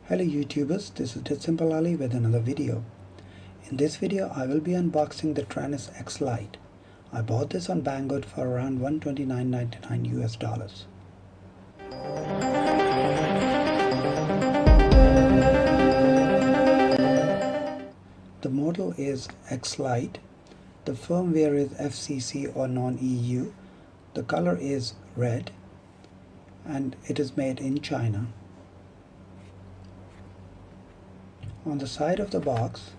Hello YouTubers, this is Simple Ali with another video. In this video I will be unboxing the Taranis X-lite. I bought this on Banggood for around $129.99 US. The model is X-lite. The firmware is FCC or non-EU. The color is red and it is made in China. On the side of the box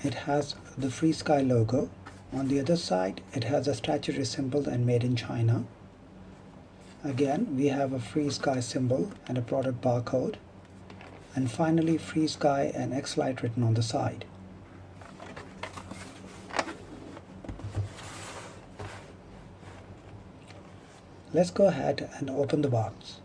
it has the Frsky logo. On the other side it has a statue resembled and made in China. Again we have a Frsky symbol and a product barcode, and finally Frsky and X-lite written on the side. Let's go ahead and open the box.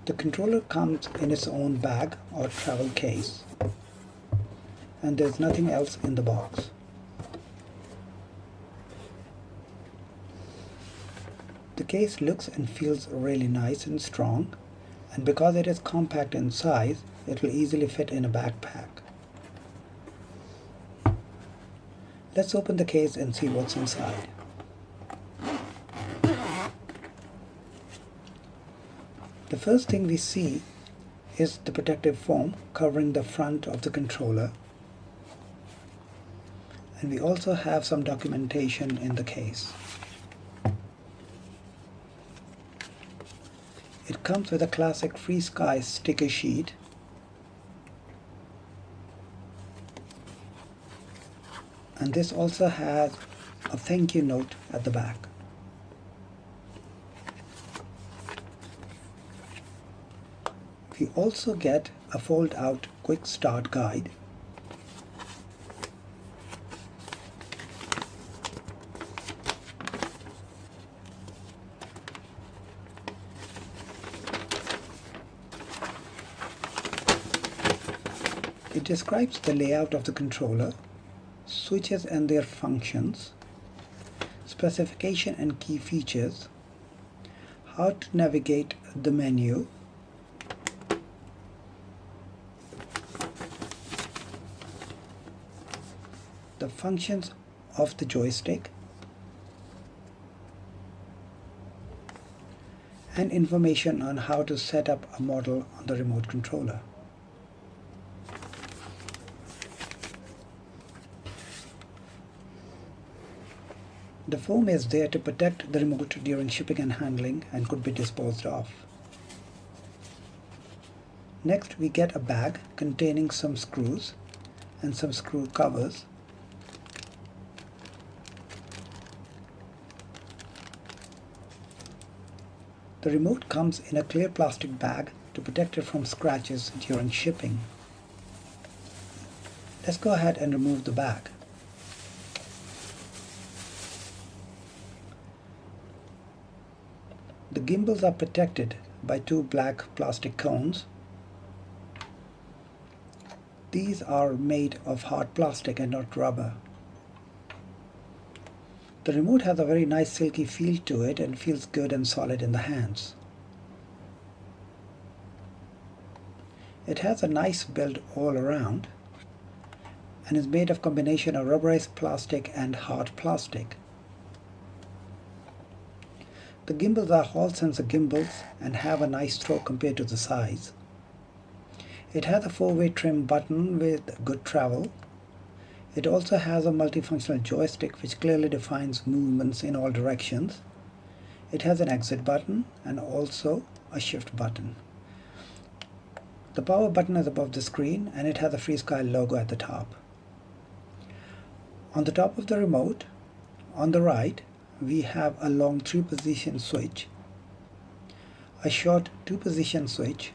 The controller comes in its own bag or travel case, and there's nothing else in the box. The case looks and feels really nice and strong, and because it is compact in size, it will easily fit in a backpack. Let's open the case and see what's inside. The first thing we see is the protective foam covering the front of the controller, and we also have some documentation in the case. It comes with a classic Frsky sticker sheet, and this also has a thank you note at the back. We also get a fold-out quick start guide, it describes the layout of the controller, switches and their functions, specification and key features, how to navigate the menu, the functions of the joystick, and information on how to set up a model on the remote controller. The foam is there to protect the remote during shipping and handling and could be disposed of. Next we get a bag containing some screws and some screw covers. The remote comes in a clear plastic bag to protect it from scratches during shipping. Let's go ahead and remove the bag. The gimbals are protected by two black plastic cones. These are made of hard plastic and not rubber. The remote has a very nice silky feel to it and feels good and solid in the hands. It has a nice build all around and is made of combination of rubberized plastic and hard plastic. The gimbals are Hall sensor gimbals and have a nice throw compared to the size. It has a 4-way trim button with good travel. It also has a multifunctional joystick which clearly defines movements in all directions. It has an exit button and also a shift button. The power button is above the screen and it has a Frsky logo at the top. On the top of the remote, on the right, we have a long 3-position switch, a short 2-position switch.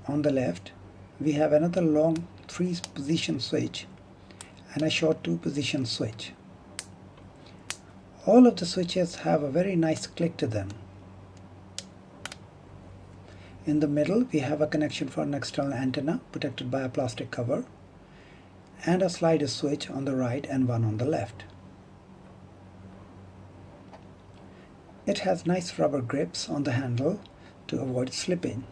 On the left, we have another long 3-position switch and a short 2-position switch. All of the switches have a very nice click to them. In the middle we have a connection for an external antenna protected by a plastic cover. and a slider switch on the right and one on the left. It has nice rubber grips on the handle to avoid slipping.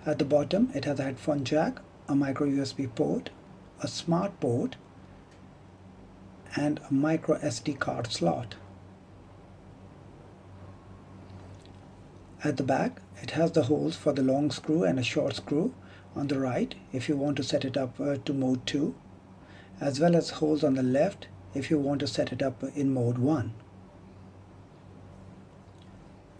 At the bottom, it has a headphone jack, a micro USB port, a smart port, and a micro SD card slot. At the back, it has the holes for the long screw and a short screw on the right if you want to set it up to mode 2, as well as holes on the left if you want to set it up in mode 1.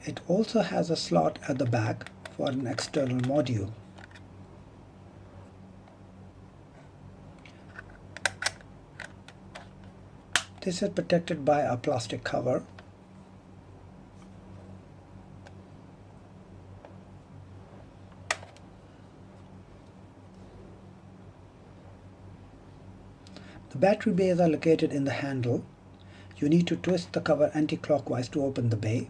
It also has a slot at the back for an external module. This is protected by a plastic cover. The battery bays are located in the handle. You need to twist the cover anti-clockwise to open the bay.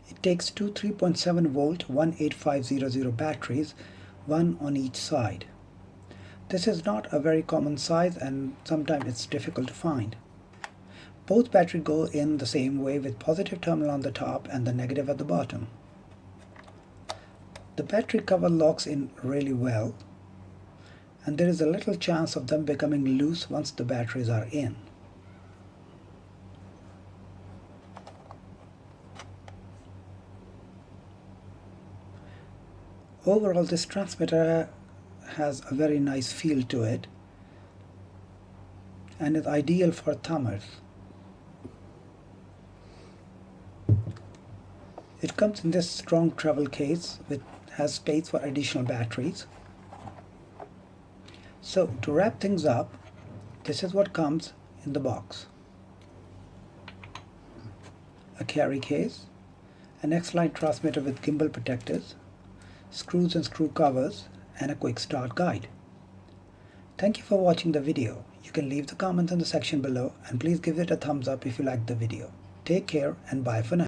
It takes two 3.7 volt 18500 batteries, one on each side. This is not a very common size and sometimes it's difficult to find. Both batteries go in the same way with positive terminal on the top and the negative at the bottom. The battery cover locks in really well, and there is a little chance of them becoming loose once the batteries are in. Overall, this transmitter has a very nice feel to it and is ideal for thumbers. It comes in this strong travel case which has space for additional batteries. So to wrap things up, this is what comes in the box. A carry case, an X-lite transmitter with gimbal protectors, screws and screw covers, and a quick start guide. Thank you for watching the video. You can leave the comments in the section below and please give it a thumbs up if you liked the video. Take care and bye for now.